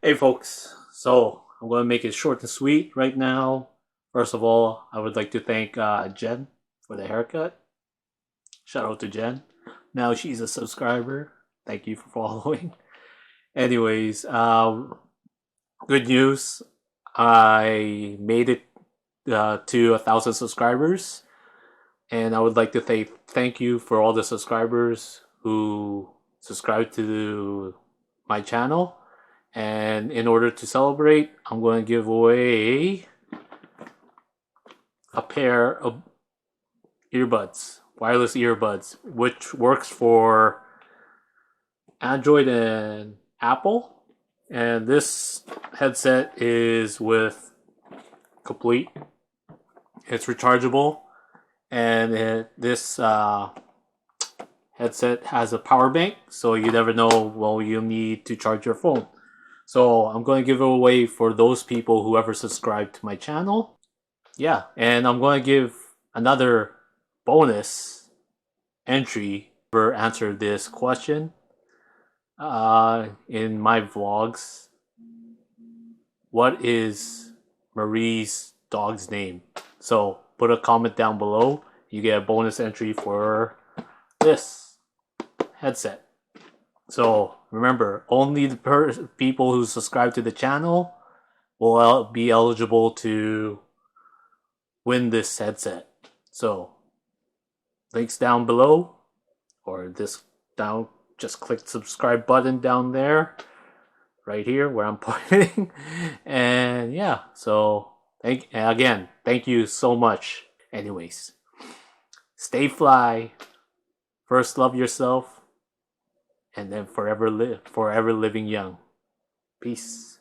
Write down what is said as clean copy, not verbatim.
Hey folks, so I'm going to make it short and sweet right now. First of all, I would like to thank Jen for the haircut. Shout out to Jen. Now she's a subscriber. Thank you for following. Anyways, good news. I made it to 1,000 subscribers, and I would like to thank you for all the subscribers who subscribe to my channel. And in order to celebrate, I'm going to give away a pair of earbuds, wireless earbuds, which works for Android and Apple. And this headset is with complete. It's rechargeable, and this headset has a power bank, so you never know when you need to charge your phone. So I'm going to give it away for those people who ever subscribe to my channel. Yeah, and I'm going to give another bonus entry for answer this question in my vlogs. What is Marie's dog's name? So put a comment down below. You get a bonus entry for this headset. So remember, only the people who subscribe to the channel will be eligible to win this headset. So links down below, or this down, just click the subscribe button down there, right here where I'm pointing. And yeah, so thank you so much. Anyways, stay fly. First love yourself, and then forever living young. Peace.